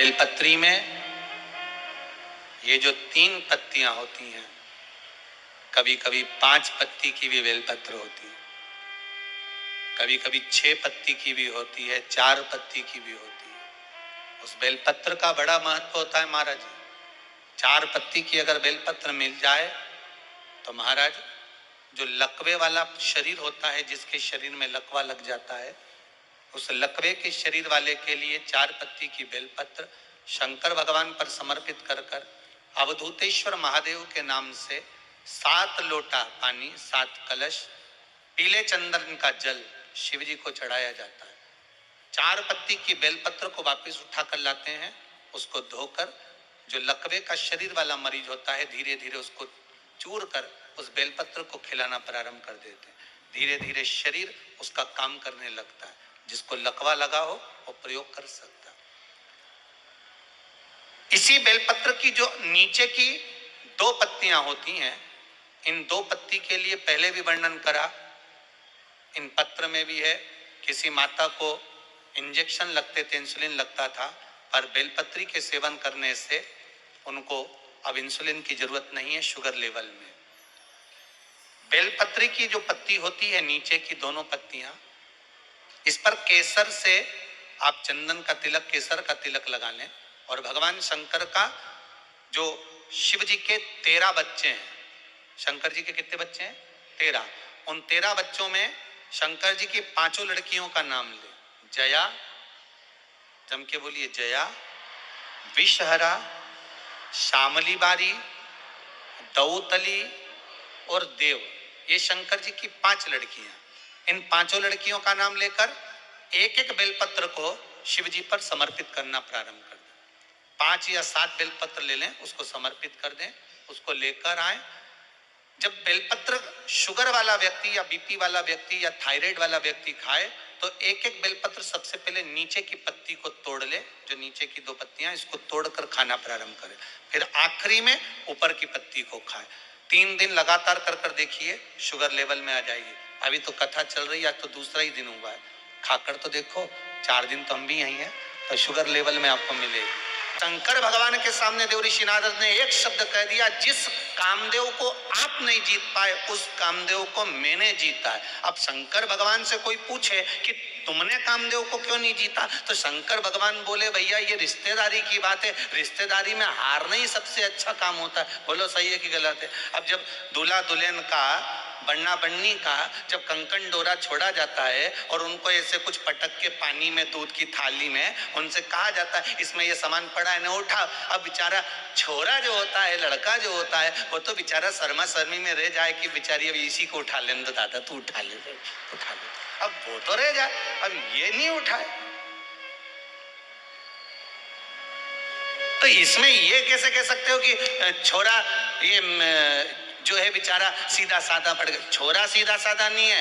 बेलपत्री में ये जो 3 पत्तियां होती हैं, कभी कभी 5 पत्ती की भी बेलपत्र होती है, कभी कभी 6 पत्ती की भी होती है, 4 पत्ती की भी होती है। उस बेलपत्र का बड़ा महत्व होता है महाराज जी। 4 पत्ती की अगर बेलपत्र मिल जाए तो महाराज जो लकवे वाला शरीर होता है, जिसके शरीर में लकवा लग जाता है, उस लकवे के शरीर वाले के लिए 4 पत्ती की बेलपत्र शंकर भगवान पर समर्पित कर कर अवधूतेश्वर महादेव के नाम से 7 लोटा पानी, 7 कलश पीले चंदन का जल शिव जी को चढ़ाया जाता है। 4 पत्ती की बेलपत्र को वापस उठा कर लाते हैं, उसको धोकर जो लकवे का शरीर वाला मरीज होता है, धीरे धीरे उसको चूर कर उस बेलपत्र को खिलाना प्रारंभ कर देते हैं। धीरे धीरे शरीर उसका काम करने लगता है। जिसको लकवा लगा हो वो प्रयोग कर सकता है। इसी बेलपत्र की जो नीचे की 2 पत्तियां होती हैं, इन 2 पत्ती के लिए पहले भी वर्णन करा, इन पत्र में भी है। किसी माता को इंजेक्शन लगते थे, इंसुलिन लगता था, पर बेलपत्री के सेवन करने से उनको अब इंसुलिन की जरूरत नहीं है शुगर लेवल में। बेलपत्री की जो पत्ती होती है, नीचे की दोनों पत्तियां, इस पर केसर से आप चंदन का तिलक, केसर का तिलक लगा लें और भगवान शंकर का जो शिव जी के 13 बच्चे हैं, शंकर जी के कितने बच्चे हैं? 13। उन 13 बच्चों में शंकर जी की 5 लड़कियों का नाम ले। जया, जम के बोलिए, जया, विषहरा, श्यामली बारी, दौतली और देव, ये शंकर जी की 5 लड़कियां। इन 5 लड़कियों का नाम लेकर एक एक बेलपत्र को शिव जी पर समर्पित करना प्रारंभ कर दें। 5 या 7 बेलपत्र ले लें, उसको समर्पित कर दें, उसको लेकर आए। जब बेलपत्र शुगर वाला व्यक्ति या बीपी वाला व्यक्ति या थायराइड वाला व्यक्ति खाए तो एक एक बेलपत्र सबसे पहले नीचे की पत्ती को तोड़ ले, जो नीचे की 2 पत्तियां, इसको तोड़कर खाना प्रारंभ करे। फिर आखिरी में ऊपर की पत्ती को खाए। 3 दिन लगातार कर कर देखिए, शुगर लेवल में आ जाएगी। अभी तो कथा चल रही है, आज तो दूसरा ही दिन हुआ है, खाकर तो देखो, 4 दिन तो हम भी यही हैं, तो शुगर लेवल में आपको मिलेगी। शंकर भगवान के सामने देव ऋषि नारद ने एक शब्द कह दिया, जिस कामदेव को आप नहीं जीत पाए उस कामदेव को मैंने जीता है। अब शंकर भगवान से कोई पूछे कि तुमने कामदेव को क्यों नहीं जीता, तो शंकर भगवान बोले, भैया ये रिश्तेदारी की बात है, रिश्तेदारी में हारना ही सबसे अच्छा काम होता है। बोलो सही है कि गलत है? अब जब दूल्हा दुल्हन का, बन्ना बन्नी का जब कंकन डोरा छोड़ा जाता है और उनको ऐसे कुछ पटक के पानी में, दूध की थाली में उनसे कहा जाता है इसमें ये सामान पड़ा है ना, उठा। अब बेचारा छोरा जो होता है, लड़का जो होता है, वो तो बेचारा शर्मा शर्मी में रह जाए कि बेचारी अब इसी को उठा लेने दो, दादा तू उठा ले, उठा ले। अब वो तो रह जाए, अब ये नहीं उठाए। तो इसमें ये कैसे कह सकते हो कि छोरा ये जो है बेचारा सीधा साधा पड़ गया? छोरा सीधा साधा नहीं है,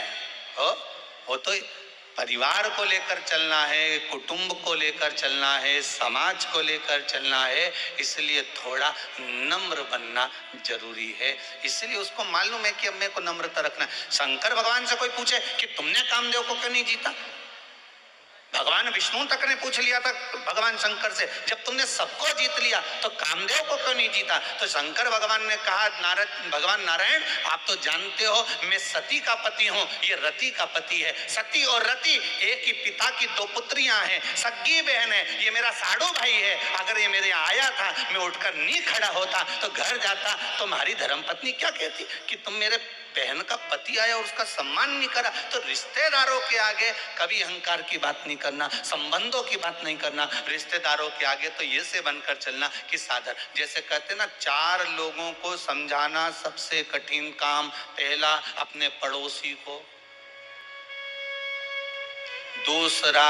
वो तो परिवार को लेकर चलना है, कुटुंब को लेकर चलना है, समाज को लेकर चलना है, इसलिए थोड़ा नम्र बनना जरूरी है। इसलिए उसको मालूम है कि अब मेरे को नम्रता रखना है। शंकर भगवान से कोई पूछे कि तुमने कामदेव को क्यों नहीं जीता, भगवान विष्णु तक ने पूछ लिया था भगवान शंकर से, जब तुमने सबको जीत लिया तो कामदेव को क्यों नहीं जीता? तो शंकर भगवान ने कहा, भगवान नारायण आप तो जानते हो मैं सती का पति हूँ, ये रति का पति है। सती और रति एक ही पिता की 2 पुत्रियां हैं, सगी बहन है, ये मेरा साड़ू भाई है। अगर ये मेरे आया था, मैं उठकर नहीं खड़ा होता तो घर जाता, तो हमारी धर्मपत्नी क्या कहती कि तुम मेरे बहन का पति आया और उसका सम्मान नहीं करा। तो रिश्तेदारों के आगे कभी अहंकार की बात नहीं करना, संबंधों की बात नहीं करना। रिश्तेदारों के आगे तो ये से बनकर चलना कि सादर, जैसे कहते ना, 4 लोगों को समझाना सबसे कठिन काम। पहला अपने पड़ोसी को, दूसरा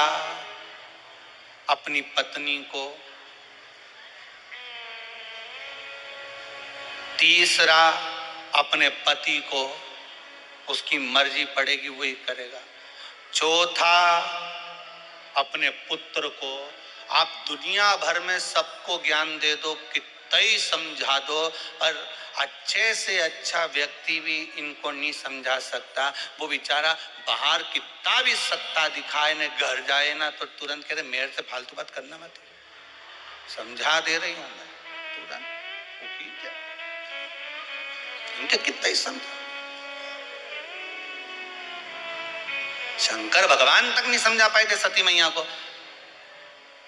अपनी पत्नी को, तीसरा अपने पति को, उसकी मर्जी पड़ेगी वही करेगा। चौथा अपने पुत्र को। आप दुनिया भर में सबको ज्ञान दे दो, कितना ही समझा दो, पर अच्छे से अच्छा व्यक्ति भी इनको नहीं समझा सकता। वो बेचारा बाहर कितना भी सत्ता दिखाए न, घर जाए ना तो तुरंत कहते मेरे से फालतू बात करना मत। समझा दे रही हूं मैं, पूरा क्या इनके कितना ही समझा। शंकर भगवान तक नहीं समझा पाए थे सती मैया को।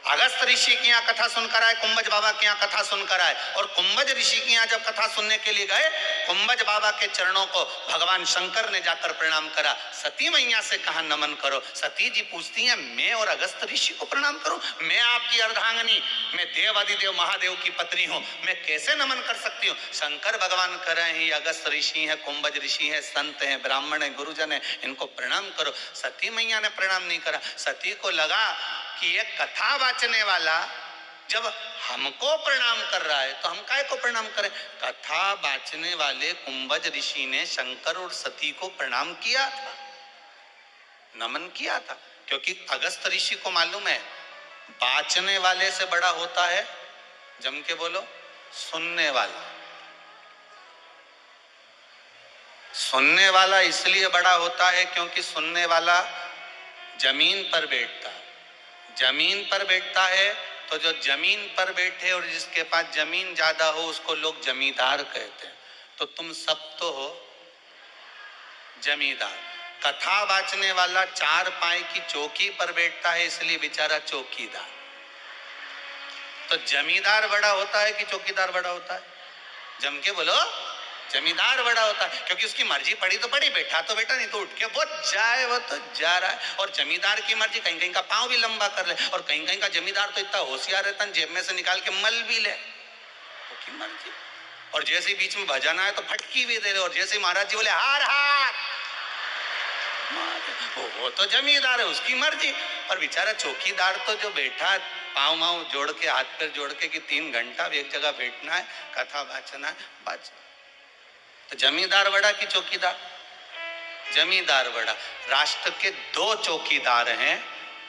अगस्त ऋषि की यहाँ कथा सुनकर आए, कुंभज बाबा की यहाँ कथा सुनकर आए, और कुंभज ऋषि की यहाँ जब कथा सुनने के लिए गए, कुंभज बाबा के चरणों को भगवान शंकर ने जाकर प्रणाम करा। सती मैया से कहा नमन करो। सती जी पूछती हैं, मैं और अगस्त ऋषि को प्रणाम करूं? मैं आपकी अर्धांगनी, मैं देवादिदेव महादेव की पत्नी हूं, मैं कैसे नमन कर सकती हूँ? शंकर भगवान कर रहे हैं, अगस्त ऋषि है, कुंभज ऋषि है, संत है, ब्राह्मण है, गुरुजन है, इनको प्रणाम करो। सती मैया ने प्रणाम नहीं करा। सती को लगा कि ये कथा वाचने वाला जब हमको प्रणाम कर रहा है तो हम काय को प्रणाम करें। कथा वाचने वाले कुंभज ऋषि ने शंकर और सती को प्रणाम किया था, नमन किया था, क्योंकि अगस्त ऋषि को मालूम है वाचने वाले से बड़ा होता है, जम के बोलो, सुनने वाला। सुनने वाला इसलिए बड़ा होता है क्योंकि सुनने वाला जमीन पर बैठता है। जमीन पर बैठता है तो जो जमीन पर बैठे और जिसके पास जमीन ज्यादा हो उसको लोग जमींदार कहते हैं। तो तुम सब तो हो जमींदार। कथा वाचने वाला चार पाए की चौकी पर बैठता है इसलिए बेचारा चौकीदार। तो जमींदार बड़ा होता है कि चौकीदार बड़ा होता है? जम के बोलो, जमींदार बड़ा होता है, क्योंकि उसकी मर्जी पड़ी तो पड़ी, बैठा तो बैठा, नहीं तो उठ के वो जाए, वो तो जा रहा है। और जमींदार की मर्जी कहीं कहीं का पांव भी लंबा कर ले, और कहीं कहीं का जमींदार तो इतना होशियार रहता है जेब में से निकाल के मल भी ले, उसकी मर्जी। और जैसे बीच में भजन आए तो फटकी भी दे रहे, और जैसे महाराज जी बोले हार हार, वो तो जमींदार है, उसकी मर्जी। और बेचारा चौकीदार तो जो बैठा पाँव माँव जोड़ के, हाथ पैर जोड़ के कि 3 घंटा एक जगह बैठना है, कथा वाचना है, बच। तो जमींदार बड़ा कि चौकीदार? जमींदार बड़ा। राष्ट्र के 2 चौकीदार हैं,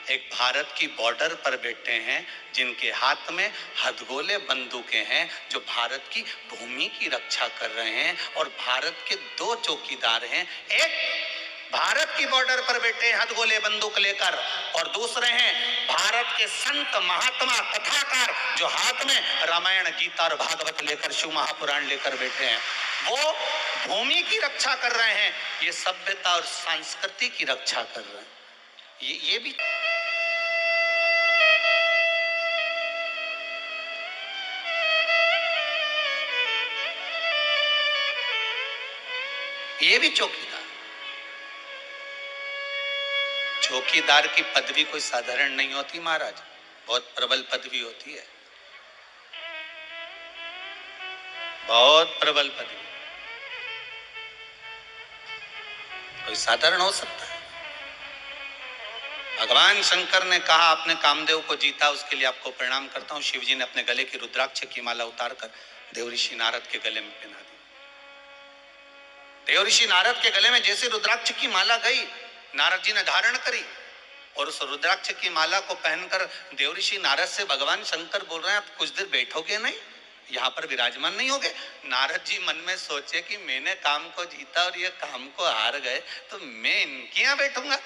एक भारत की बॉर्डर पर बैठे हैं जिनके हाथ में हथगोले बंदूकें हैं, जो भारत की भूमि की रक्षा कर रहे हैं। और भारत के 2 चौकीदार हैं, एक भारत की बॉर्डर पर बैठे हथगोले बंदूक लेकर, और दूसरे हैं भारत के संत महात्मा कथाकार जो हाथ में रामायण गीता और भागवत लेकर, शिव महापुराण लेकर बैठे हैं। वो भूमि की रक्षा कर रहे हैं, ये सभ्यता और संस्कृति की रक्षा कर रहे हैं। ये भी चौकीदार। चौकीदार की पदवी कोई साधारण नहीं होती महाराज, बहुत प्रबल पदवी होती है, बहुत प्रबल पदवी। कोई साधारण हो सकता है? भगवान शंकर ने कहा आपने कामदेव को जीता, उसके लिए आपको प्रणाम करता हूं। शिवजी ने अपने गले की रुद्राक्ष की माला उतारकर देवऋषि नारद के गले में पहना दी। देवऋषि नारद के गले में जैसे रुद्राक्ष की माला गई, नारद जी ने धारण करी, और उस रुद्राक्ष की माला को पहनकर देवऋषि नारद से भगवान शंकर बोल रहे हैं आप कुछ देर बैठोगे नहीं, यहाँ पर विराजमान नहीं होगे? नारद जी मन में सोचे कि मैंने काम को जीता और ये काम को हार गए, तो मैं इनके यहाँ बैठूंगा।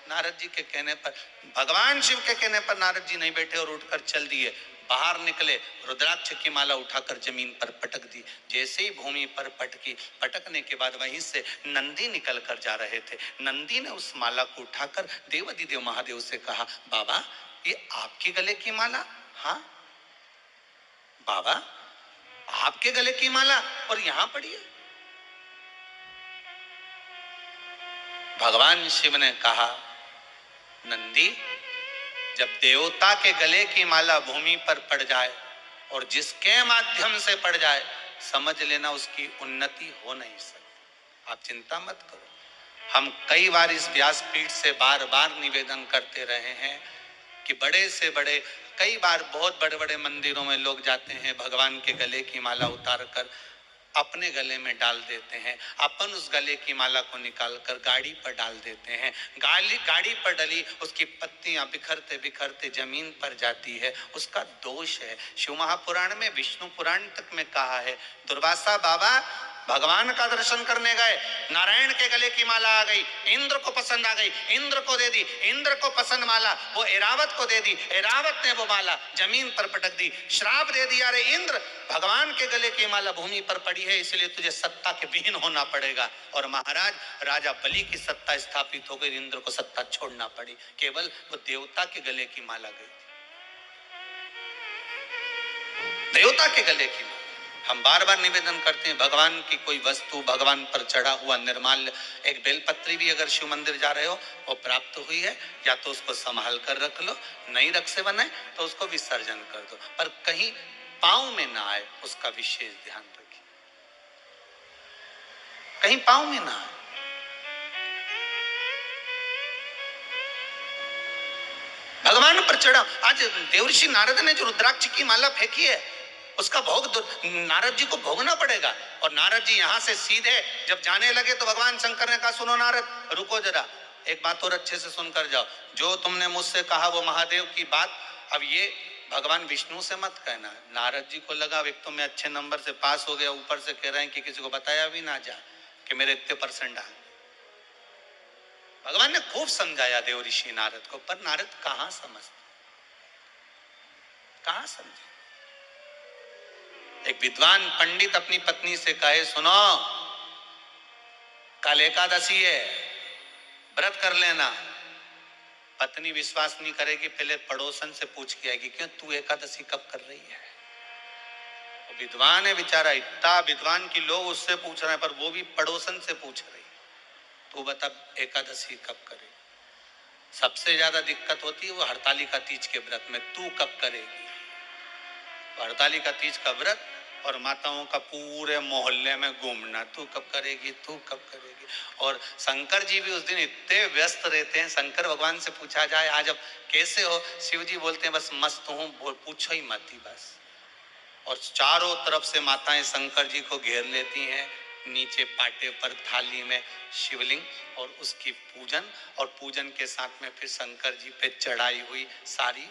नारद जी के कहने पर, भगवान शिव के कहने पर नारद जी नहीं बैठे और उठकर चल दिए। बाहर निकले, रुद्राक्ष की माला उठाकर जमीन पर पटक दी। जैसे ही भूमि पर पटकी, पटकने के बाद वहीं से नंदी निकल कर जा रहे थे। नंदी ने उस माला को उठाकर देवादिदेव महादेव से कहा, बाबा ये आपके गले की माला? हाँ बाबा आपके गले की माला, और यहां पड़ी है। भगवान शिव ने कहा, नंदी जब देवता के गले की माला भूमि पर पड़ जाए और जिसके माध्यम से पड़ जाए, समझ लेना उसकी उन्नति हो नहीं सकती। आप चिंता मत करो। हम कई बार इस व्यासपीठ से बार बार निवेदन करते रहे हैं कि बड़े से बड़े, कई बार बहुत बड़े बड़े मंदिरों में लोग जाते हैं, भगवान के गले की माला उतार कर अपने गले में डाल देते हैं। अपन उस गले की माला को निकालकर गाड़ी पर डाल देते हैं। गाड़ी पर डली उसकी पत्तियां बिखरते बिखरते जमीन पर जाती है, उसका दोष है। शिव महापुराण में, विष्णु पुराण तक में कहा है, दुर्वासा बाबा भगवान का दर्शन करने गए, नारायण के गले की माला आ गई, इंद्र को पसंद आ गई, इंद्र को दे दी, इंद्र को पसंद माला वो ऐरावत को दे दी, ऐरावत ने वो माला जमीन पर पटक दी, श्राप दे दिया, अरे इंद्र भगवान के गले की माला भूमि पर पड़ी है, इसलिए तुझे सत्ता के विहीन होना पड़ेगा। और महाराज राजा बलि की सत्ता स्थापित हो गई, इंद्र को सत्ता छोड़ना पड़ी, केवल वो देवता के गले की माला गई, देवता के गले की माला। हम बार बार निवेदन करते हैं, भगवान की कोई वस्तु, भगवान पर चढ़ा हुआ निर्माल्य, एक बेलपत्री भी अगर शिव मंदिर जा रहे हो वो प्राप्त हुई है, या तो उसको संभाल कर रख लो, नहीं रख से बने तो उसको विसर्जन कर दो, पर कहीं पांव में ना आए उसका विशेष ध्यान रखिए, कहीं पांव में ना आए। भगवान पर चढ़ा, आज देवर्षि नारद ने जो रुद्राक्ष की माला फेंकी है उसका भोग नारद जी को भोगना पड़ेगा। और नारद जी यहां से सीधे जब जाने लगे तो भगवान शंकर ने कहा, सुनो नारद, रुको जरा, एक बात और अच्छे से सुनकर जाओ, जो तुमने मुझसे कहा वो महादेव की बात अब ये भगवान विष्णु से मत कहना। नारद जी को लगा एक तो मैं अच्छे नंबर से पास हो गया, ऊपर से कह रहे हैं कि किसी को बताया भी ना जाए कि मेरे इतने परसेंट आए। भगवान ने खूब समझाया देव ऋषि नारद को, पर नारद कहां समझते, कहां समझे। एक विद्वान पंडित अपनी पत्नी से कहे, सुनो कल एकादशी है, व्रत कर लेना। पत्नी विश्वास नहीं करेगी, पहले पड़ोसन से पूछ के आएगी, क्यों तू एकादशी कब कर रही है। विद्वान है बेचारा, इतना विद्वान की लोग उससे पूछ रहे हैं, पर वो भी पड़ोसन से पूछ रही, तू बता एकादशी कब करे। सबसे ज्यादा दिक्कत होती है वो हरतालिका तीज के व्रत में, तू कब करेगी। हरतालिका तीज का व्रत और माताओं का पूरे मोहल्ले में घूमना, तू कब करेगी, तू कब करेगी। और शंकर जी भी उस दिन इतने व्यस्त रहते हैं, शंकर भगवान से पूछा जाए आज अब कैसे हो, शिव जी बोलते हैं बस मस्त हूं, पूछो ही मत ही बस। और चारों तरफ से माताएं शंकर जी को घेर लेती हैं, नीचे पाटे पर थाली में शिवलिंग और उसकी पूजन, और पूजन के साथ में फिर शंकर जी पे चढ़ाई हुई सारी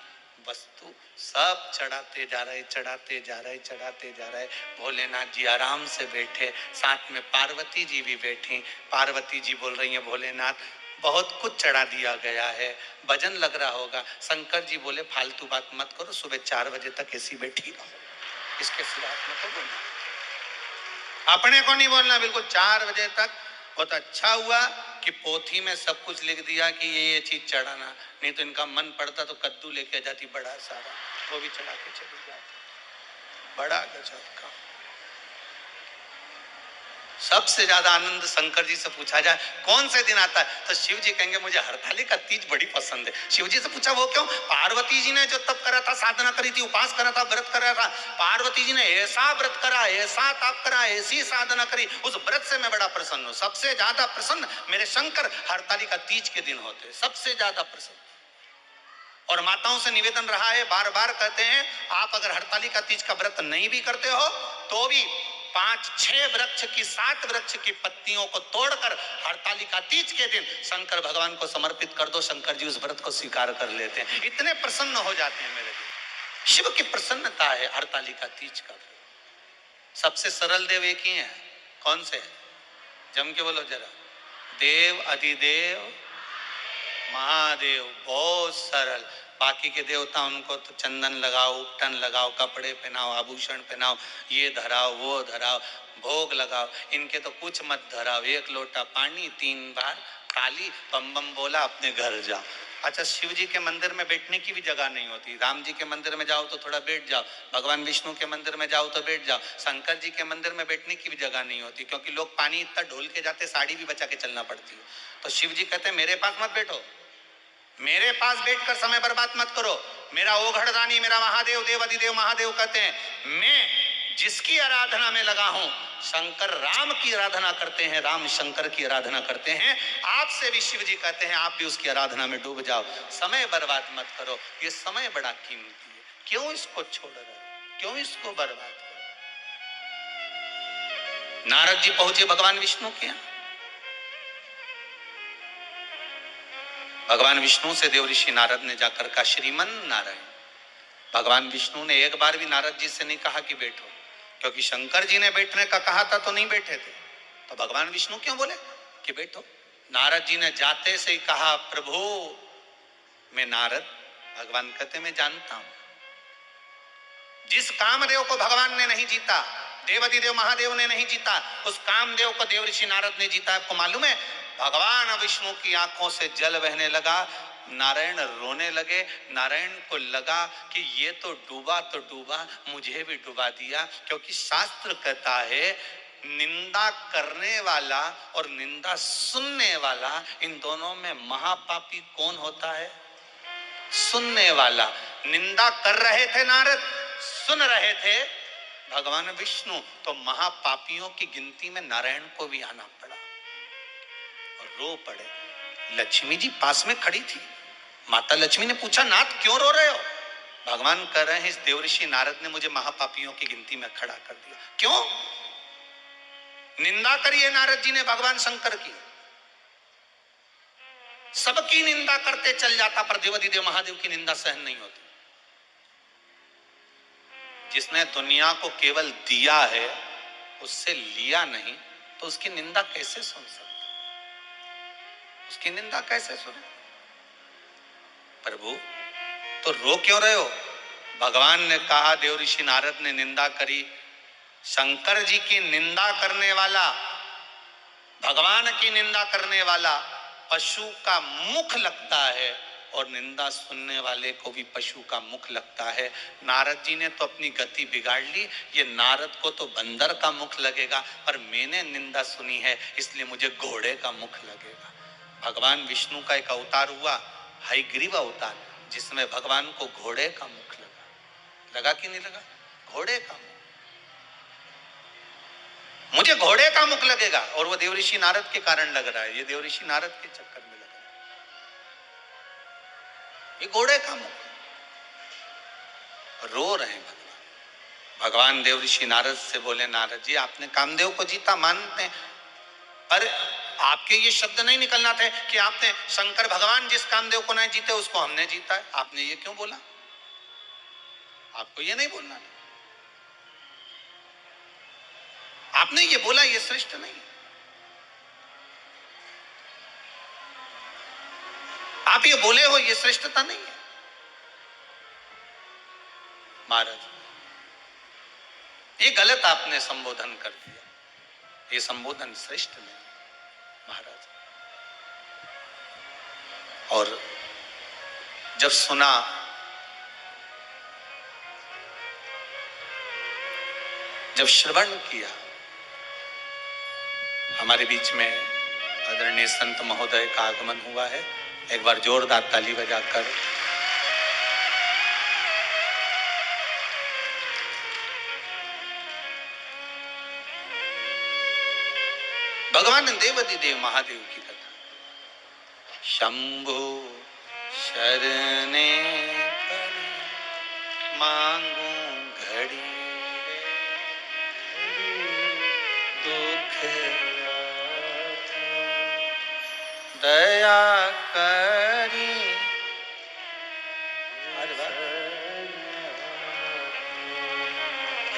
वस्तु सब चढ़ाते जा रहे, चढ़ाते जा रहे, चढ़ाते जा रहे। भोलेनाथ जी आराम से बैठे, साथ में पार्वती जी भी बैठी। पार्वती जी बोल रही हैं, भोलेनाथ बहुत कुछ चढ़ा दिया गया है, भजन लग रहा होगा। शंकर जी बोले फालतू बात मत करो, सुबह 4 बजे तक ऐसी बैठी रहो, इसके सिवा अपने को बोलना, अपने को नहीं बोलना बिल्कुल 4 बजे तक। बहुत अच्छा हुआ कि पोथी में सब कुछ लिख दिया कि ये चीज चढ़ाना, नहीं तो इनका मन पड़ता तो कद्दू लेके जाती बड़ा सारा, वो भी चढ़ा के चली जाती। बड़ा गजब का। सबसे ज्यादा आनंद शंकर जी से पूछा जाए कौन से दिन आता है तो शिव जी कहेंगे मुझे हरतालिका तीज बड़ी पसंद है। शिव जी से पूछा वो क्यों, पार्वती जी ने जो तप करा था, साधना करी थी, उपास करा था, व्रत करा था, पार्वती जी ने ऐसा व्रत करा, ऐसा तप करा, ऐसी साधना करी, उस व्रत से मैं बड़ा प्रसन्न हूं। सबसे ज्यादा प्रसन्न मेरे शंकर हरतालिका तीज के दिन होते, सबसे ज्यादा प्रसन्न। और माताओं से निवेदन रहा है, बार बार कहते हैं आप अगर हरतालिका तीज का व्रत नहीं भी करते हो तो भी 5-6 वृक्ष की 7 वृक्ष की पत्तियों को तोड़कर हरतालिका तीज के दिन शंकर भगवान को समर्पित कर दो, शंकर जी उस व्रत को स्वीकार कर लेते हैं, इतने प्रसन्न हो जाते हैं मेरे दिन। शिव की प्रसन्नता है हरतालिका तीज का। सबसे सरल देव एक ही है, कौन से? जम के बोलो जरा, देव अधिदेव महादेव, बहुत सरल। बाकी के देवता उनको तो चंदन लगाओ, उपटन लगाओ, कपड़े पहनाओ, आभूषण पहनाओ, ये धराओ वो धराओ, भोग लगाओ, इनके तो कुछ मत धराओ, 1 लोटा पानी 3 बार ताली बम बम बोला अपने घर जाओ। अच्छा, शिव जी के मंदिर में बैठने की भी जगह नहीं होती। राम जी के मंदिर में जाओ तो थोड़ा बैठ जाओ, भगवान विष्णु के मंदिर में जाओ तो बैठ जाओ, शंकर जी के मंदिर में बैठने की भी जगह नहीं होती, क्योंकि लोग पानी इतना ढोल के जाते, साड़ी भी बचा के चलना पड़ती है। तो शिव जी कहते हैं मेरे पास मत बैठो, मेरे पास बैठकर समय बर्बाद मत करो। मेरा ओघड़दानी, मेरा महादेव, देव अधिदेव महादेव कहते हैं, मैं जिसकी आराधना में लगा हूं, शंकर राम की आराधना करते हैं, राम शंकर की आराधना करते हैं। आपसे भी शिव जी कहते हैं आप भी उसकी आराधना में डूब जाओ, समय बर्बाद मत करो, ये समय बड़ा कीमती है, क्यों इसको छोड़ रहे, क्यों इसको बर्बाद करो। नारद जी पहुंचे भगवान विष्णु के यहाँ। भगवान विष्णु से देव ऋषि नारद ने जाकर कहा, श्रीमन नारायण। भगवान विष्णु ने एक बार भी नारद जी से नहीं कहा कि बैठो, क्योंकि शंकर जी ने बैठने का कहा था तो नहीं बैठे थे, तो भगवान विष्णु क्यों बोले कि बैठो। नारद जी ने जाते से ही कहा, प्रभु मैं नारद। भगवान कहते मैं जानता हूं, जिस कामदेव को भगवान ने नहीं जीता, देवाधिदेव महादेव ने नहीं जीता, उस कामदेव को देव ऋषि नारद ने जीता। आपको मालूम है, भगवान विष्णु की आंखों से जल बहने लगा, नारायण रोने लगे। नारायण को लगा कि ये तो डूबा, मुझे भी डुबा दिया। क्योंकि शास्त्र कहता है निंदा करने वाला और निंदा सुनने वाला, इन दोनों में महापापी कौन होता है? सुनने वाला। निंदा कर रहे थे नारद, सुन रहे थे भगवान विष्णु, तो महापापियों की गिनती में नारायण को भी आना पड़ा और रो पड़े। लक्ष्मी जी पास में खड़ी थी। माता लक्ष्मी ने पूछा, नाथ क्यों रो रहे हो? भगवान कह रहे हैं, इस देवऋषि नारद ने मुझे महापापियों की गिनती में खड़ा कर दिया। क्यों? निंदा करिए नारद जी ने भगवान शंकर की, सबकी निंदा करते चल जाता, पर देवाधिदेव महादेव की निंदा सहन नहीं होती। जिसने दुनिया को केवल दिया है, उससे लिया नहीं, तो उसकी निंदा कैसे सुन सकता? उसकी निंदा कैसे सुने? प्रभु तो रो क्यों रहे हो? भगवान ने कहा, देवऋषि नारद ने निंदा करी। शंकर जी की निंदा करने वाला, भगवान की निंदा करने वाला पशु का मुख लगता है, और निंदा सुनने वाले को भी पशु का मुख लगता है। नारद जी ने तो अपनी गति बिगाड़ ली। ये नारद को तो बंदर का मुख लगेगा, पर मैंने निंदा सुनी है इसलिए मुझे घोड़े का मुख लगेगा। भगवान विष्णु का एक अवतार हुआ, हयग्रीव अवतार, जिसमें भगवान को घोड़े का मुख लगा कि नहीं लगा? घोड़े का मुख, मुझे घोड़े का मुख लगेगा, और वो देवऋषि नारद के कारण लग रहा है। ये देवऋषि नारद के चक्कर में लग रहा है, ये घोड़े का मुख। रो रहे हैं भगवान। भगवान देवऋषि नारद से बोले, नारद जी आपने कामदेव को जीता मानते हैं, पर आपके ये शब्द नहीं निकलना थे कि आपने शंकर भगवान जिस कामदेव को नहीं जीते उसको हमने जीता है। आपने ये क्यों बोला? आपको ये नहीं बोलना था। आपने ये बोला, ये श्रेष्ठ नहीं। आप ये बोले हो, ये श्रेष्ठता नहीं है। महाराज ये गलत आपने संबोधन कर दिया, ये संबोधन श्रेष्ठ नहीं महाराज। और जब सुना, जब श्रवण किया, हमारे बीच में आदरणीय संत महोदय का आगमन हुआ है। एक बार जोरदार ताली बजाकर भगवान देवाधिदेव महादेव की कथा। शंभु शरणे मांगू घड़ी दुख दया करी।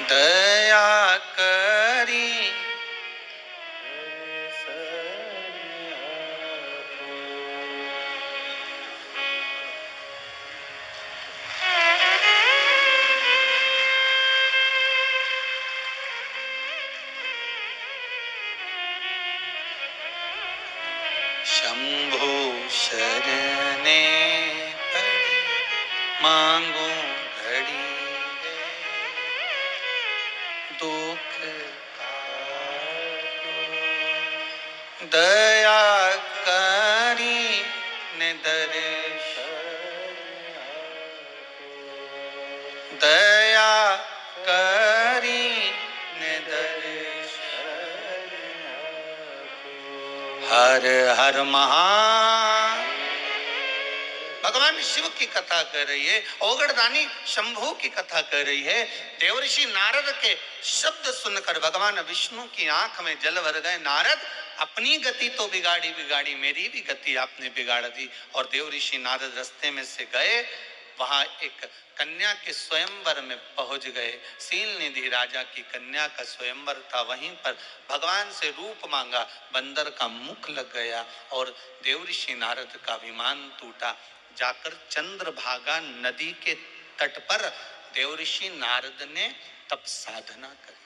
दया करी शंभु शरणे पड़ी मांगू घड़ी दुख दया करी ने दर्श दया करी ने दर्श। हर हर महा भगवान शिव की कथा कर रही है, ओगड़दानी शंभू की कथा कर रही है। देवऋषि नारद के शब्द सुनकर भगवान विष्णु की आंख में जल भर गए। नारद अपनी गति तो बिगाड़ी, मेरी भी गति आपने बिगाड़ दी। और देवऋषि नारद रास्ते में से गए, वहां एक कन्या के स्वयंवर में पहुंच गए। सील निधि राजा की कन्या का स्वयंवर था, वहीं पर भगवान से रूप मांगा, बंदर का मुख लग गया और देवऋषि नारद का विमान टूटा। जाकर चंद्रभागा नदी के तट पर देवऋषि नारद ने तप साधना करी।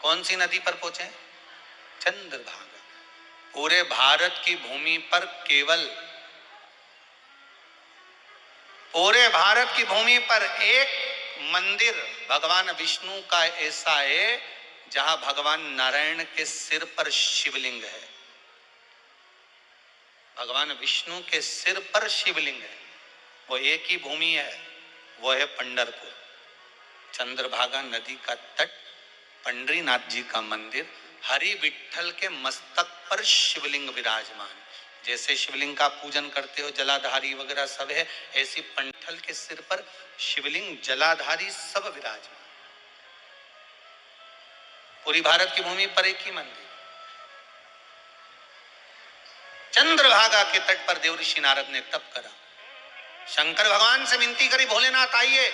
कौन सी नदी पर पहुंचे? चंद्रभागा। पूरे भारत की भूमि पर केवल, पूरे भारत की भूमि पर एक मंदिर भगवान विष्णु का ऐसा है जहां भगवान नारायण के सिर पर शिवलिंग है। भगवान विष्णु के सिर पर शिवलिंग है, वो एक ही भूमि है, वो है पंढरपुर। चंद्रभागा नदी का तट, पंडरीनाथ जी का मंदिर, हरि विठल के मस्तक पर शिवलिंग विराजमान। जैसे शिवलिंग का पूजन करते हो जलाधारी वगैरह सब है, ऐसी पंडल के सिर पर शिवलिंग जलाधारी सब विराजमान। पूरी भारत की भूमि पर एक ही मंदिर। चंद्रभागा के तट पर देवऋषि नारद ने तप करा। शंकर भगवान से विनती करी, भोलेनाथ आइए।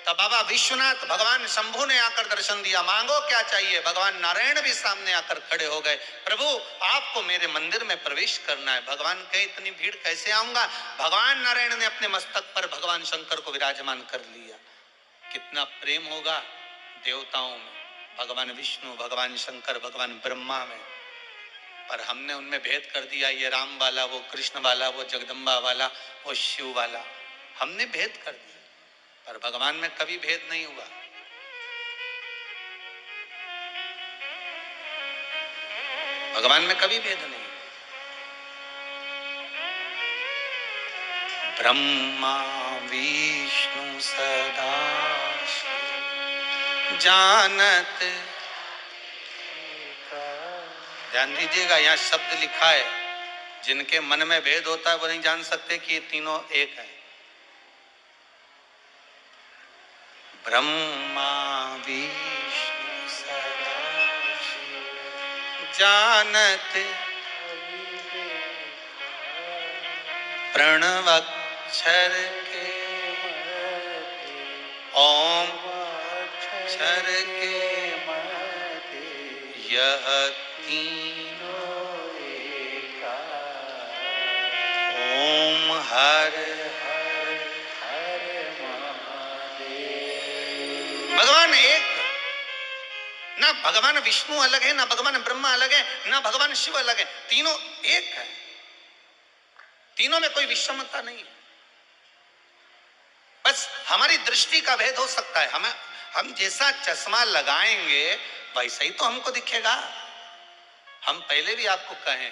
तब बाबा विश्वनाथ भगवान शंभु ने आकर दर्शन दिया, मांगो क्या चाहिए। भगवान नारायण भी सामने आकर खड़े हो गए, प्रभु आपको मेरे मंदिर में प्रवेश करना है। भगवान कहे इतनी भीड़ कैसे आऊंगा। भगवान नारायण ने अपने मस्तक पर भगवान शंकर को विराजमान कर लिया। कितना प्रेम होगा देवताओं में, भगवान विष्णु, भगवान शंकर, भगवान ब्रह्मा में। पर हमने उनमें भेद कर दिया, ये राम वाला, वो कृष्ण वाला, वो जगदम्बा वाला, वो शिव वाला, हमने भेद कर दिया। पर भगवान में कभी भेद नहीं हुआ। भगवान में कभी भेद नहीं। ब्रह्मा विष्णु सदा जानत। ध्यान दीजिएगा, यहाँ शब्द लिखा है, जिनके मन में भेद होता है वो नहीं जान सकते कि ये तीनों एक है। ब्रह्मा विष्णु सदाशिव जानत प्रणवाक्षर के ओम अक्षर के यह तीनों एका ओम हर भगवान एक। ना भगवान विष्णु अलग है, ना भगवान ब्रह्मा अलग है, ना भगवान शिव अलग है, तीनों एक है। तीनों में कोई विषमता नहीं है। बस हमारी दृष्टि का भेद हो सकता है। हम जैसा चश्मा लगाएंगे वैसा ही तो हमको दिखेगा। हम पहले भी आपको कहें,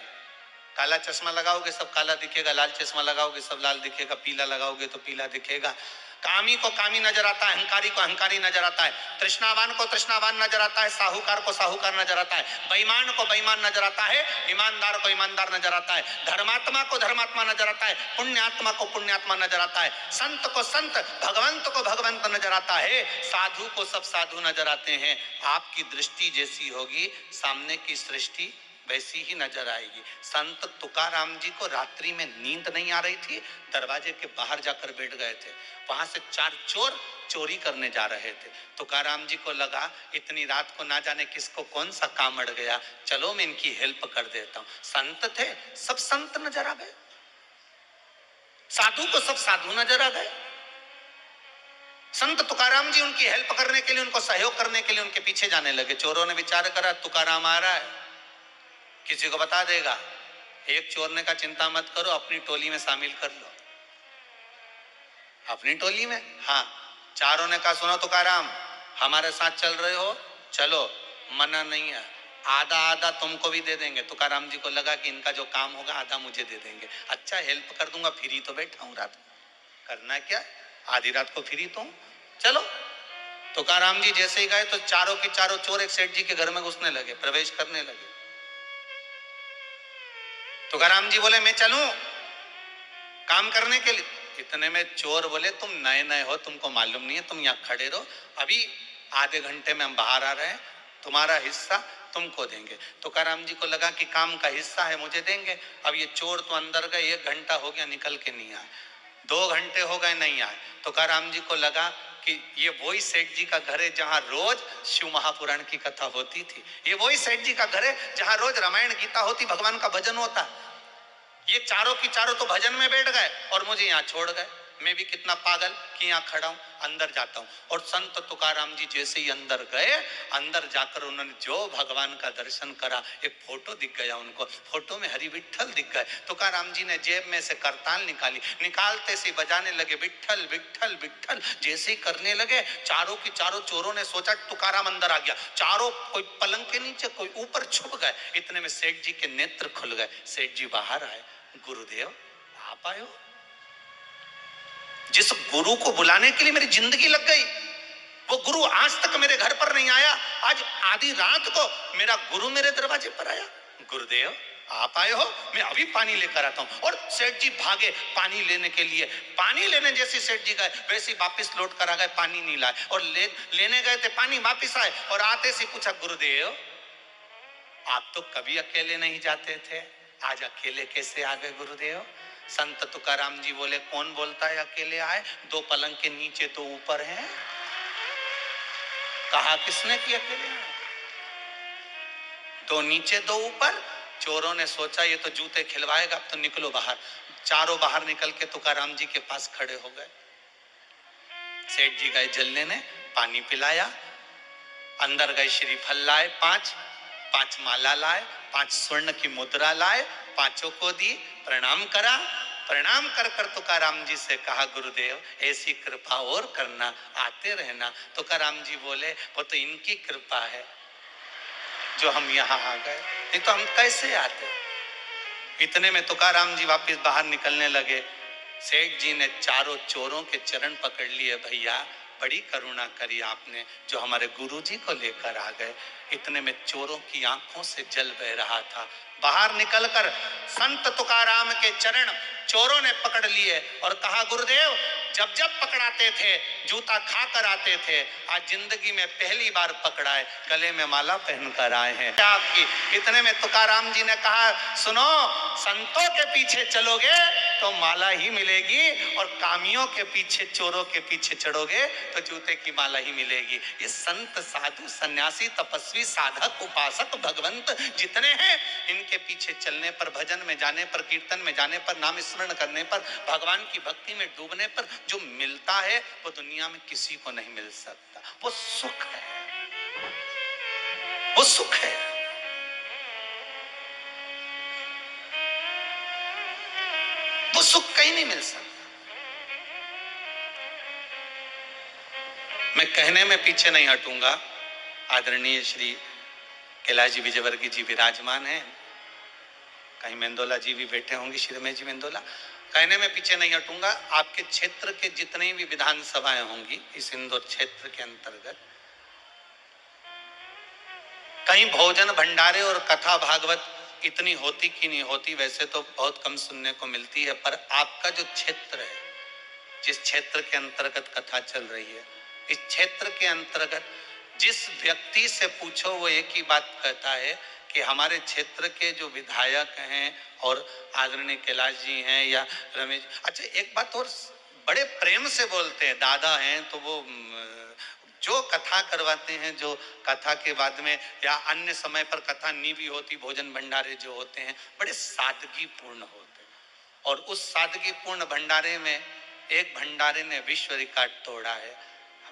काला चश्मा लगाओगे सब काला दिखेगा, लाल चश्मा लगाओगे सब लाल दिखेगा, पीला लगाओगे तो पीला दिखेगा। कामी को कामी नजर आता है, अहंकारी को अहंकारी नजर आता है, तृष्णावान को तृष्णावान नजर आता है, साहूकार को साहूकार नजर आता है, बेईमान को बेईमान नजर आता है, ईमानदार को ईमानदार नजर आता है, धर्मात्मा को धर्मात्मा नजर आता है, पुण्यात्मा को पुण्यात्मा नजर आता है, संत को संत, भगवंत को भगवंत नजर आता है, साधु को सब साधु नजर आते हैं। आपकी दृष्टि जैसी होगी सामने की सृष्टि वैसी ही नजर आएगी। संत तुकाराम जी को रात्रि में नींद नहीं आ रही थी, दरवाजे के बाहर जाकर बैठ गए थे। वहां से 4 चोर चोरी करने जा रहे थे। तुकाराम जी को लगा इतनी रात को ना जाने किसको कौन सा काम अड़ गया, चलो मैं इनकी हेल्प कर देता हूं। संत थे, सब संत नजर आ गए, साधु को सब साधु नजर आ गए। संत तुकाराम जी उनकी हेल्प करने के लिए, उनको सहयोग करने के लिए उनके पीछे जाने लगे। चोरों ने विचार करा तुकाराम आ रहा है, किसी को बता देगा। एक चोर ने कहा चिंता मत करो, अपनी टोली में शामिल कर लो। अपनी टोली में? हाँ। चारों ने कहा सुनो तुकाराम, हमारे साथ चल रहे हो, चलो, मना नहीं है, आधा आधा तुमको भी दे देंगे। तुकाराम जी को लगा कि इनका जो काम होगा आधा मुझे दे देंगे। अच्छा हेल्प कर दूंगा, फ्री तो बैठा हूं रात को, करना क्या, आधी रात को फ्री तो हूं, चलो। तुकाराम जी जैसे ही गए तो चारों के चारों चोर एक सेठ जी के घर में घुसने लगे, प्रवेश करने लगे। तुकाराम जी बोले मैं चलूं काम करने के लिए। इतने में चोर बोले तुम नए नए हो, तुमको मालूम नहीं है, तुम यहाँ खड़े रहो, अभी आधे घंटे में हम बाहर आ रहे हैं, तुम्हारा हिस्सा तुमको देंगे। तुकाराम जी को लगा कि काम का हिस्सा है, मुझे देंगे। अब ये चोर तो अंदर गए, 1 घंटा हो गया निकल के नहीं आए। 2 घंटे हो गए नहीं आए। तुकाराम जी को लगा कि ये वही सेठ जी का घर है जहां रोज शिव महापुराण की कथा होती थी, ये वही सेठ जी का घर है जहां रोज रामायण गीता होती, भगवान का भजन होता। ये चारों की चारों तो भजन में बैठ गए और मुझे यहाँ छोड़ गए। मैं भी कितना पागल कि यहाँ खड़ा हूं, अंदर जाता हूं। और संत तुकाराम जी जैसे ही अंदर गए, अंदर जाकर उन्होंने जो भगवान का दर्शन करा, एक फोटो दिख गया उनको, फोटो में हरि विठ्ठल दिख गए। तुकाराम जी ने जेब में से करताल निकाली, निकालते से बजाने लगे विठ्ठल विठ्ठल विठ्ठल। जैसे ही करने लगे, चारों की चारों चोरों ने सोचा तुकाराम अंदर आ गया, चारों कोई पलंग के नीचे कोई ऊपर छुप गए। इतने में सेठ जी के नेत्र खुल गए, सेठ जी बाहर आए, गुरुदेव आप आए हो। जिस गुरु को बुलाने के लिए मेरी जिंदगी लग गई, वो गुरु आज तक मेरे घर पर नहीं आया, आज आधी रात को मेरा गुरु मेरे दरवाजे पर आया। गुरुदेव आप आए हो, मैं अभी पानी लेकर आता हूं। और सेठ जी भागे पानी लेने के लिए। पानी लेने जैसे सेठ जी गए, वैसे ही वापिस लौट कर आ गए, पानी नहीं लाए। और लेने गए थे पानी, वापिस आए और आते से पूछा, गुरुदेव आप तो कभी अकेले नहीं जाते थे, आज अकेले कैसे आ गए गुरुदेव। संत तुकाराम जी बोले, कौन बोलता है अकेले आए, 2 पलंग के नीचे तो ऊपर है। कहा किसने कि अकेले आए, 2 नीचे 2 ऊपर। चोरों ने सोचा ये तो जूते खिलवाएगा, अब तो निकलो बाहर। चारों बाहर निकल के तुकाराम जी के पास खड़े हो गए। सेठ जी गए जल लेने, पानी पिलाया, अंदर गए श्रीफल लाए 5 माला लाए, 5 स्वर्ण की मुद्रा लाए, 5 को दी, प्रणाम करा। प्रणाम कर कर तुकाराम जी से कहा, गुरुदेव ऐसी कृपा और करना, आते रहना। तुकाराम जी बोले, वो तो इनकी कृपा है जो हम यहाँ आ गए, नहीं तो हम कैसे आते। इतने में तुकाराम जी वापस बाहर निकलने लगे। सेठ जी ने चारों चोरों के चरण पकड़ लिए, भैया बड़ी करुणा करी आपने जो हमारे गुरुजी को लेकर आ गए। इतने में चोरों की आंखों से जल बह रहा था। बाहर निकलकर संत तुकाराम के चरण चोरों ने पकड़ लिए और कहा, गुरुदेव जब जब पकड़ाते थे जूता खा कर आते थे, आज जिंदगी में पहली बार पकड़ाए, गले में माला पहनकर आए हैं आपकी। इतने में तुकाराम जी ने कहा, सुनो, संतों के पीछे चलोगे तो माला ही मिलेगी, और कामियों के पीछे चोरों के पीछे चढ़ोगे तो जूते की माला ही मिलेगी। ये संत साधु सन्यासी तपस्वी साधक उपासक भगवंत जितने हैं, इनके पीछे चलने पर, भजन में जाने पर, कीर्तन में जाने पर, नाम स्मरण करने पर, भगवान की भक्ति में डूबने पर जो मिलता है वो दुनिया में किसी को नहीं मिल सकता। वो सुख है, वो सुख है। वो सुख कहीं नहीं मिल सकता। मैं कहने में पीछे नहीं हटूंगा। आदरणीय श्री कैलाश जी विजयवर्गीय जी विराजमान हैं, कहीं मेंदोला जी भी बैठे होंगे, श्री रमेश जी मेंदोला। कहने में पीछे नहीं हटूंगा। आपके क्षेत्र के जितनी भी विधानसभाएं होंगी इस इंदौर क्षेत्र के अंतर्गत, कहीं भोजन भंडारे और कथा भागवत इतनी होती कि नहीं होती, वैसे तो बहुत कम सुनने को मिलती है, पर आपका जो क्षेत्र है, जिस क्षेत्र के अंतर्गत कथा चल रही है, इस क्षेत्र के अंतर्गत जिस व्यक्ति से पूछो वो एक ही बात कहता है कि हमारे क्षेत्र के जो विधायक हैं और आदरणीय कैलाश जी हैं या रमेश, अच्छा एक बात और बड़े प्रेम से बोलते हैं, दादा हैं तो वो जो कथा करवाते हैं, जो कथा के बाद में या अन्य समय पर कथा नहीं भी होती, भोजन भंडारे जो होते हैं बड़े सादगी पूर्ण होते हैं। और उस सादगी पूर्ण भंडारे में एक भंडारे ने विश्व रिकॉर्ड तोड़ा है।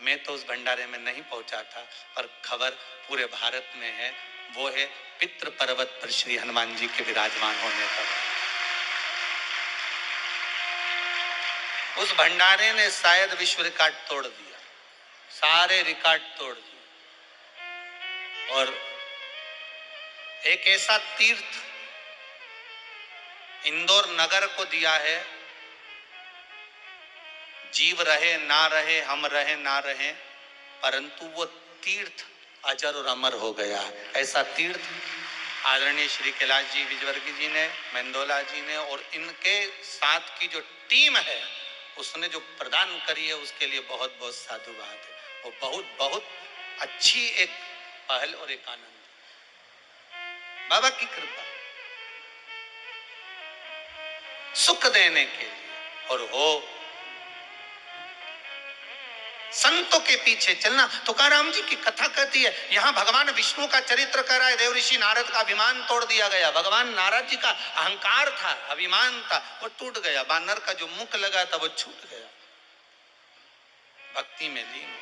मैं तो उस भंडारे में नहीं पहुंचा था, पर खबर पूरे भारत में है, वो है पितृ पर्वत पर श्री हनुमान जी के विराजमान होने का। उस भंडारे ने शायद विश्व रिकॉर्ड तोड़ दिया, सारे रिकॉर्ड तोड़ दिए। और एक ऐसा तीर्थ इंदौर नगर को दिया है, जीव रहे ना रहे, हम रहे ना रहे, परंतु वो तीर्थ अजर और अमर हो गया है। ऐसा तीर्थ आदरणीय श्री कैलाश जी विजयवर्गीय जी ने, मेंदोला जी ने और इनके साथ की जो टीम है उसने जो प्रदान करी है, उसके लिए बहुत बहुत साधुवाद है। वो बहुत बहुत अच्छी एक पहल और एक आनंद, बाबा की कृपा सुख देने के लिए। और हो संतों के पीछे चलना। तुकाराम जी की कथा कहती है, यहां भगवान विष्णु का चरित्र कर रहा है। देव ऋषि नारद का अभिमान तोड़ दिया गया। भगवान नारद जी का अहंकार था, अभिमान था, वो टूट गया। बानर का जो मुख लगा था वो छूट गया, भक्ति में लीन।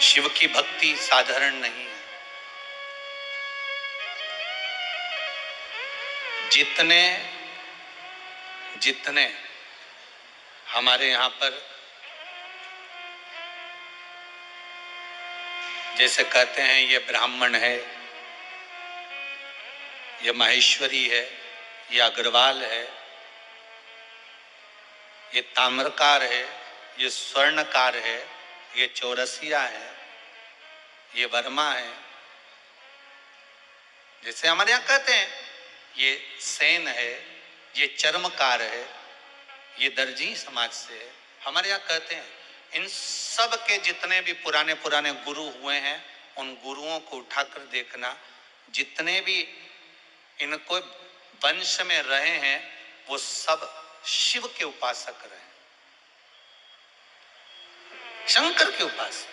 शिव की भक्ति साधारण नहीं है। जितने जितने हमारे यहां पर जैसे कहते हैं ये ब्राह्मण है, ये माहेश्वरी है, ये अग्रवाल है, ये ताम्रकार है, ये स्वर्णकार है, ये चौरसिया है, ये वर्मा है, जैसे हमारे यहां कहते हैं ये सेन है, ये चर्मकार है, ये दर्जी समाज से है। हमारे यहाँ कहते हैं इन सब के जितने भी पुराने पुराने गुरु हुए हैं, उन गुरुओं को उठाकर देखना। जितने भी इनको वंश में रहे हैं वो सब शिव के उपासक रहे, शंकर के उपासक।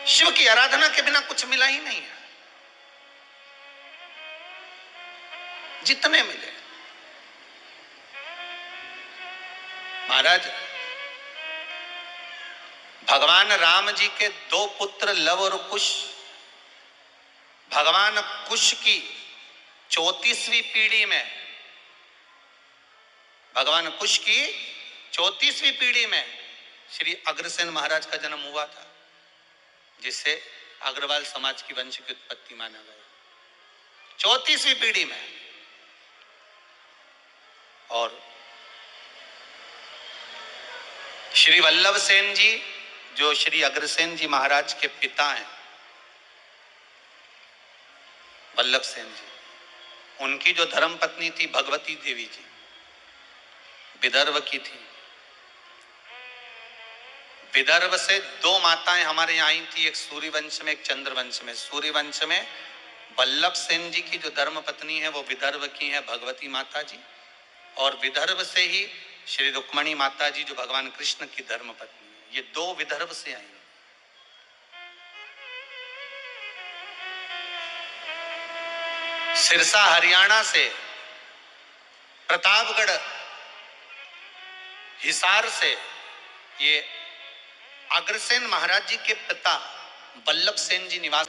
शिव की आराधना के बिना कुछ मिला ही नहीं है। जितने मिले महाराज, भगवान राम जी के दो पुत्र लव और कुश, भगवान कुश की 34वीं पीढ़ी में, भगवान कुश की 34वीं पीढ़ी में श्री अग्रसेन महाराज का जन्म हुआ था, जिसे अग्रवाल समाज की वंश की उत्पत्ति माना गया। 34वीं पीढ़ी में। और श्री वल्लभ सेन जी जो श्री अग्रसेन जी महाराज के पिता हैं, वल्लभ सेन जी, उनकी जो धर्म पत्नी थी भगवती देवी जी, विदर्भ की थी। विदर्भ से दो माताएं हमारे यहाँ आई थी, एक सूर्यवंश में, एक चंद्रवंश में। सूर्यवंश में वल्लभ सेन जी की जो धर्म पत्नी है वो विदर्भ की है भगवती माता जी, और विदर्भ से ही श्री रुक्मणी माता जी जो भगवान कृष्ण की धर्म पत्नी है। ये दो विदर्भ से आई। सिरसा हरियाणा से, प्रतापगढ़ हिसार से ये अग्रसेन महाराज जी के पिता वल्लभ सेन जी निवास।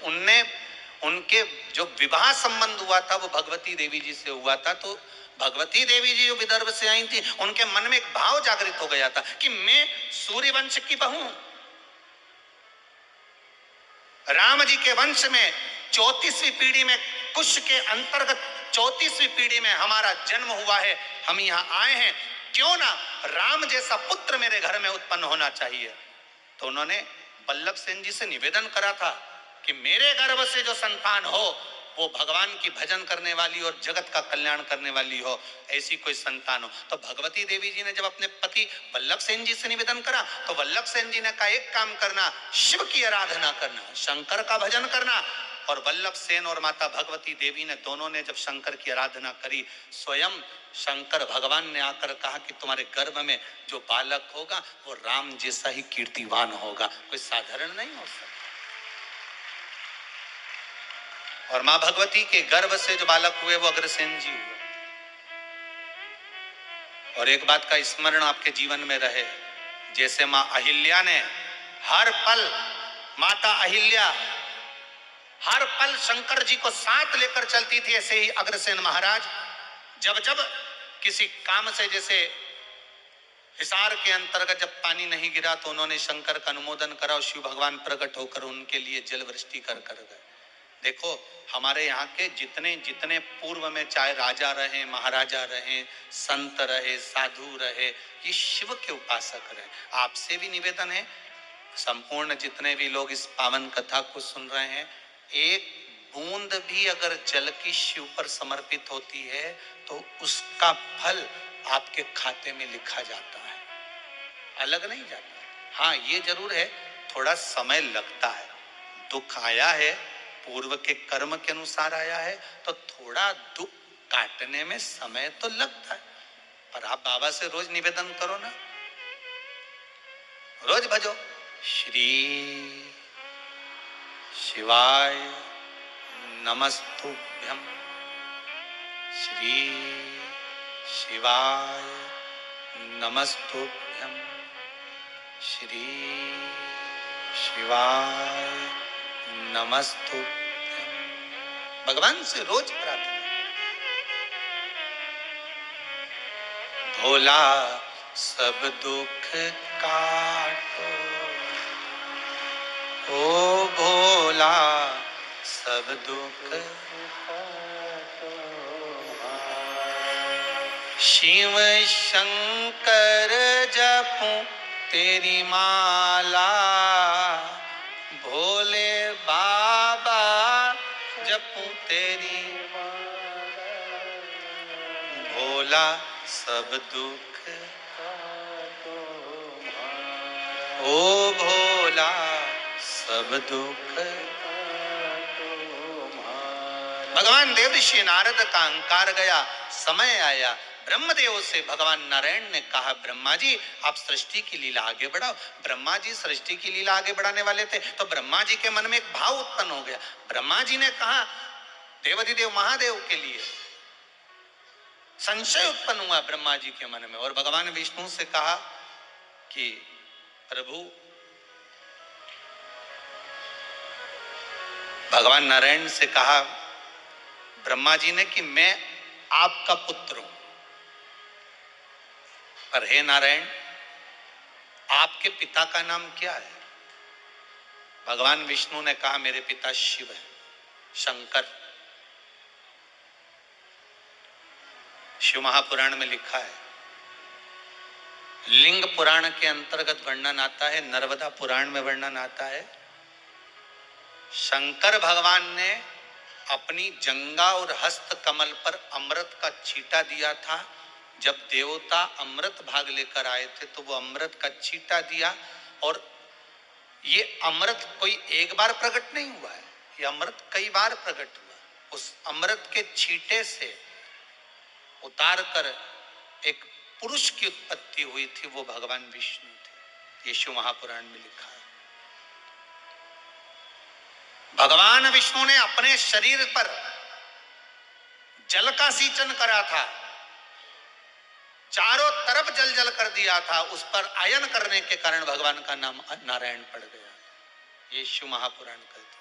उनके जो विवाह संबंध हुआ था वो भगवती देवी जी से हुआ था। तो भगवती देवी जी जो विदर्भ से आई थी, उनके मन में एक भाव जागृत हो गया था कि मैं सूर्यवंश की बहू हूं। राम जी के वंश में 34वीं पीढ़ी में, कुश के अंतर्गत 34वीं पीढ़ी में हमारा जन्म हुआ है। हम यहां आए हैं, क्यों ना राम जैसा पुत्र मेरे घर में उत्पन्न होना चाहिए। तो उन्होंने वल्लभ सेन जी से निवेदन करा था कि मेरे गर्भ से जो संतान हो वो भगवान की भजन करने वाली और जगत का कल्याण करने वाली हो, ऐसी कोई संतान हो। तो भगवती देवी जी ने जब अपने पति वल्लभ सेन जी से निवेदन करा तो वल्लभ सेन जी ने कहा एक काम करना, शिव की आराधना करना, शंकर का भजन करना। और वल्लभ सेन और माता भगवती देवी ने दोनों ने जब शंकर की आराधना करी, स्वयं शंकर भगवान ने आकर कहा कि तुम्हारे गर्भ में जो बालक होगा वो राम जैसा ही कीर्तिवान होगा, कोई साधारण नहीं हो सकता। और मां भगवती के गर्भ से जो बालक हुए वो अग्रसेन जी हुए। और एक बात का स्मरण आपके जीवन में रहे, जैसे मां अहिल्या ने हर पल, माता अहिल्या हर पल शंकर जी को साथ लेकर चलती थी, ऐसे ही अग्रसेन महाराज जब जब किसी काम से, जैसे हिसार के अंतर्गत जब पानी नहीं गिरा तो उन्होंने शंकर का अनुमोदन करा और शिव भगवान प्रकट होकर उनके लिए जल वृष्टि कर गए। देखो हमारे यहाँ के जितने जितने पूर्व में चाहे राजा रहे, महाराजा रहे, संत रहे, साधु रहे, ये शिव के उपासक रहे। आपसे भी निवेदन है, संपूर्ण जितने भी लोग इस पावन कथा को सुन रहे हैं, एक बूंद भी अगर जल की शिव पर समर्पित होती है तो उसका फल आपके खाते में लिखा जाता है, अलग नहीं जाता। हाँ ये जरूर है, थोड़ा समय लगता है। दुख आया है, पूर्व के कर्म के अनुसार आया है, तो थोड़ा दुख काटने में समय तो लगता है। पर आप बाबा से रोज निवेदन करो ना, रोज भजो श्री शिवाय नमस्तुभ्यम, श्री शिवाय नमस्तुभ्यम, श्री शिवाय नमस्तुभ्यम। भगवान से रोज प्रार्थना। भोला सब दुख काटो, ओ भोला सब दुख काटो, शिव शंकर जपूं तेरी माला, भोले बाबा जपूं तेरी माला, भोला सब दुख काटो, ओ भोला सब दुख काटो। भगवान देव ऋषि नारद का अहंकार गया, समय आया, ब्रह्मदेव से भगवान नारायण ने कहा ब्रह्मा जी आप सृष्टि की लीला आगे बढ़ाओ। ब्रह्मा जी सृष्टि की लीला आगे बढ़ाने वाले थे तो ब्रह्मा जी के मन में एक भाव उत्पन्न हो गया। ब्रह्मा जी ने कहा, देवाधिदेव महादेव के लिए संशय उत्पन्न हुआ ब्रह्मा जी के मन में, और भगवान विष्णु से कहा कि प्रभु, भगवान नारायण से कहा ब्रह्मा जी ने कि मैं आपका पुत्र हूं, पर हे नारायण आपके पिता का नाम क्या है? भगवान विष्णु ने कहा मेरे पिता शिव है, शंकर। शिव महापुराण में लिखा है, लिंग पुराण के अंतर्गत वर्णन आता है, नर्मदा पुराण में वर्णन आता है, शंकर भगवान ने अपनी जंगा और हस्त कमल पर अमृत का छींटा दिया था। जब देवता अमृत भाग लेकर आए थे तो वो अमृत का छींटा दिया, और ये अमृत कोई एक बार प्रकट नहीं हुआ है, ये अमृत कई बार प्रकट हुआ। उस अमृत के छींटे से उतार कर एक पुरुष की उत्पत्ति हुई थी, वो भगवान विष्णु थे। ये शिव महापुराण में लिखा है। भगवान विष्णु ने अपने शरीर पर जल का सिंचन करा था, चारों तरफ जल जल कर दिया था, उस पर आयन करने के कारण भगवान का नाम नारायण पड़ गया। ये शिव महापुराण कहते।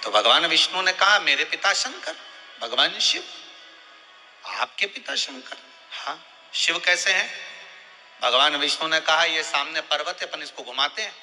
तो भगवान विष्णु ने कहा मेरे पिता शंकर, भगवान शिव, आपके पिता शंकर? हाँ। शिव कैसे हैं? भगवान विष्णु ने कहा ये सामने पर्वत है, अपन इसको घुमाते हैं,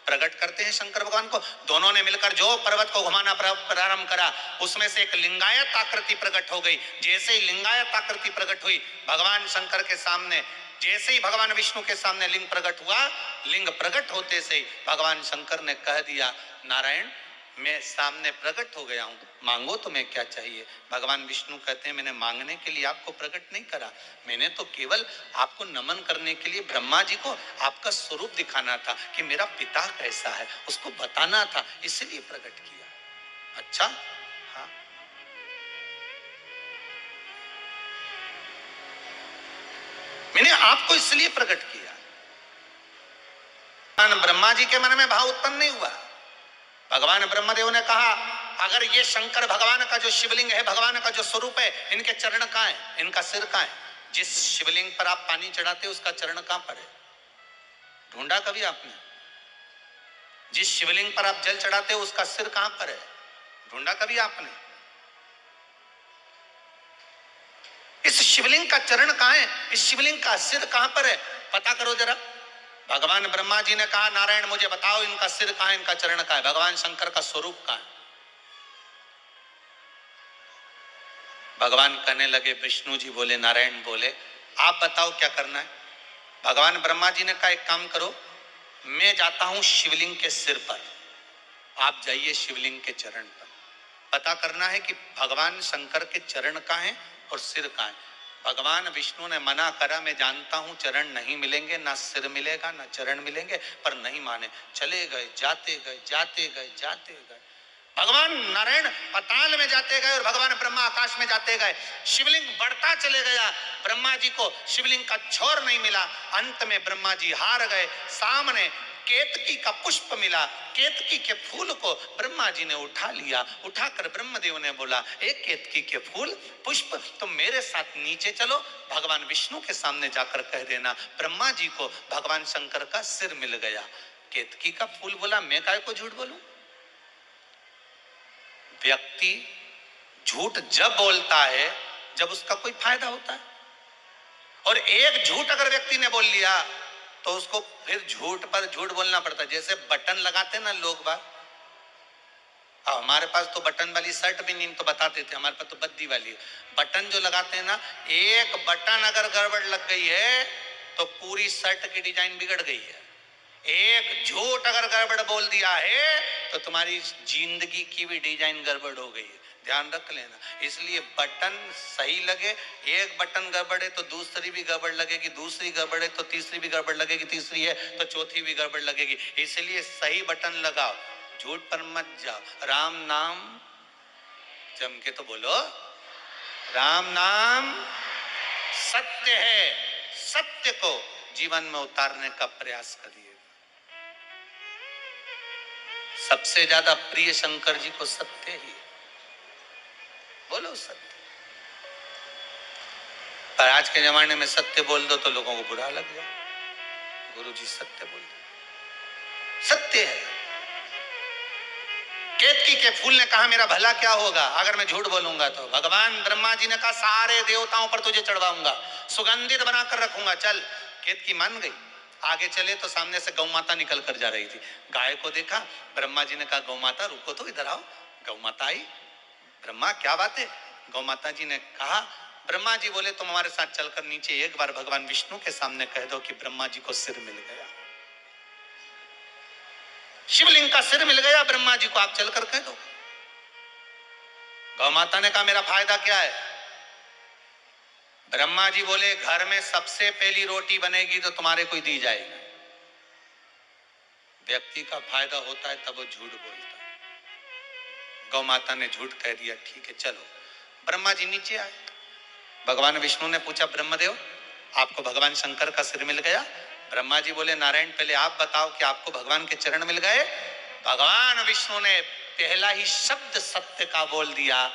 प्रकट करते हैं शंकर भगवान को। दोनों ने मिलकर जो पर्वत को घुमाना प्रारंभ करा, उसमें से एक लिंगायत आकृति प्रकट हो गई। जैसे ही लिंगायत आकृति प्रकट हुई भगवान शंकर के सामने, जैसे ही भगवान विष्णु के सामने लिंग प्रकट हुआ, लिंग प्रकट होते से भगवान शंकर ने कह दिया नारायण मैं सामने प्रकट हो गया हूं, मांगो तुम्हें क्या चाहिए। भगवान विष्णु कहते हैं मैंने मांगने के लिए आपको प्रकट नहीं करा, मैंने तो केवल आपको नमन करने के लिए ब्रह्मा जी को आपका स्वरूप दिखाना था कि मेरा पिता कैसा है, उसको बताना था, इसलिए प्रकट किया। अच्छा, हाँ। मैंने आपको इसलिए प्रकट किया। ब्रह्मा जी के मन में भाव उत्पन्न नहीं हुआ। भगवान ब्रह्मदेव ने कहा अगर ये शंकर भगवान का जो शिवलिंग है, भगवान का जो स्वरूप है, इनके चरण कहां है, इनका सिर कहां है? जिस शिवलिंग पर आप पानी चढ़ाते हो उसका चरण कहां पर है? ढूंढा कभी आपने? जिस शिवलिंग पर आप जल चढ़ाते हो उसका सिर कहां पर है? ढूंढा कभी आपने? इस शिवलिंग का चरण कहां है, इस शिवलिंग का सिर कहां पर है? पता करो जरा। भगवान ब्रह्मा जी ने कहा नारायण मुझे बताओ इनका सिर कहां है, इनका चरण कहां है? भगवान शंकर का स्वरूप कहां है? भगवान कहने लगे, विष्णु जी बोले, नारायण बोले आप बताओ क्या करना है। भगवान ब्रह्मा जी ने कहा एक काम करो, मैं जाता हूं शिवलिंग के सिर पर, आप जाइए शिवलिंग के चरण पर। पता करना है कि भगवान शंकर के चरण कहां है और सिर कहां है। भगवान विष्णु ने मना करा, मैं जानता हूं चरण नहीं मिलेंगे, ना सिर मिलेगा ना चरण मिलेंगे, पर नहीं माने, चले गए, जाते गए, जाते गए, जाते गए। भगवान नारायण पाताल में जाते गए और भगवान ब्रह्मा आकाश में जाते गए। शिवलिंग बढ़ता चले गया, ब्रह्मा जी को शिवलिंग का छोर नहीं मिला। अंत में ब्रह्मा जी हार गए। सामने केतकी का पुष्प मिला, केतकी के फूल को ब्रह्मा जी ने उठा लिया। उठाकर ब्रह्मदेव ने बोला, एक केतकी के फूल पुष्प तुम मेरे साथ नीचे चलो, भगवान विष्णु के सामने जाकर कह देना ब्रह्मा जी को भगवान शंकर का सिर मिल गया। केतकी का फूल बोला, मैं काय को झूठ बोलूं। व्यक्ति झूठ जब बोलता है जब उसका कोई फायदा होता है, और एक झूठ अगर व्यक्ति ने बोल लिया तो उसको फिर झूठ पर झूठ बोलना पड़ता है। जैसे बटन लगाते ना लोग बात, हमारे पास तो बटन वाली शर्ट भी नहीं तो बताते थे, हमारे पास तो बद्दी वाली बटन जो लगाते हैं ना, एक बटन अगर गड़बड़ लग गई है तो पूरी शर्ट की डिजाइन बिगड़ गई है। एक झूठ अगर गड़बड़ बोल दिया है तो तुम्हारी जिंदगी की भी डिजाइन गड़बड़ हो गई है, ध्यान रख लेना। इसलिए बटन सही लगे, एक बटन गड़बड़ है तो दूसरी भी गड़बड़ लगेगी, दूसरी गड़बड़ है तो तीसरी भी गड़बड़ लगेगी, तीसरी है तो चौथी भी गड़बड़ लगेगी। इसलिए सही बटन लगाओ, झूठ पर मत जाओ। राम नाम जम के तो बोलो, राम नाम सत्य है, सत्य को जीवन में उतारने का प्रयास करिए। सबसे ज्यादा प्रिय शंकर जी को सत्य ही, बोलो सत्य। पर आज के जमाने में सत्य बोल दो तो लोगों को बुरा लग जाए। गुरु जी सत्य बोल दो, सत्य है। केतकी के फूल ने कहा मेरा भला क्या होगा अगर मैं झूठ बोलूंगा तो। भगवान ब्रह्मा जी ने कहा सारे देवताओं पर तुझे चढ़वाऊंगा, सुगंधित बनाकर रखूंगा, चल। केतकी मान गई। आगे चले तो सामने से गौ माता निकल कर जा रही थी। गाय को देखा, ब्रह्मा जी ने कहा गौ माता रुको तो, इधर आओ। गौ माता आई। ब्रह्मा क्या बात है? गौ माता जी ने कहा, ब्रह्मा जी बोले तुम हमारे साथ चलकर नीचे एक बार भगवान विष्णु के सामने कह दो कि ब्रह्मा जी को सिर मिल गया, शिवलिंग का सिर मिल गया ब्रह्मा जी को, आप चलकर कह दो। गौ माता ने कहा मेरा फायदा क्या है? ब्रह्मा जी बोले घर में सबसे पहली रोटी बनेगी तो तुम्हारे को दी जाएगी। व्यक्ति का फायदा होता है तब वो झूठ बोलता है। गौ माता ने झूठ कह दिया, ठीक है चलो। ब्रह्मा जी नीचे आए। भगवान विष्णु ने पूछा ब्रह्मदेव आपको भगवान शंकर का सिर मिल गया? ब्रह्मा जी बोले नारायण पहले आप बताओ कि आपको भगवान के चरण मिल गए? भगवान विष्णु ने पहला ही शब्द सत्य का बोल दिया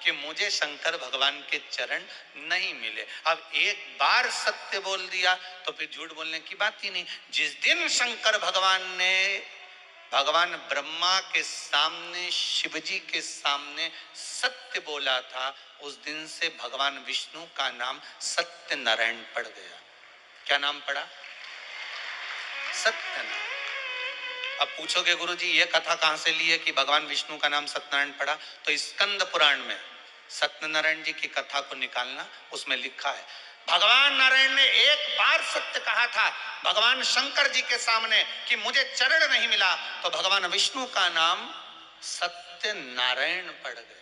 कि मुझे शंकर भगवान के चरण नहीं मिले। अब एक बार सत्य बोल दिया तो फिर झूठ बोलने की बात ही नहीं। जिस दिन शंकर भगवान ने भगवान ब्रह्मा के सामने, शिव जी के सामने सत्य बोला था, उस दिन से भगवान विष्णु का नाम सत्य नारायण पड़ गया। क्या नाम पड़ा? सत्य नारायण। अब पूछोगे गुरुजी ये कथा कहां से ली है कि भगवान विष्णु का नाम सत्यनारायण पड़ा? तो स्कंद पुराण में सत्यनारायण जी की कथा को निकालना, उसमें लिखा है भगवान नारायण ने एक बार सत्य कहा था भगवान शंकर जी के सामने कि मुझे चरण नहीं मिला, तो भगवान विष्णु का नाम सत्य नारायण पड़ गया।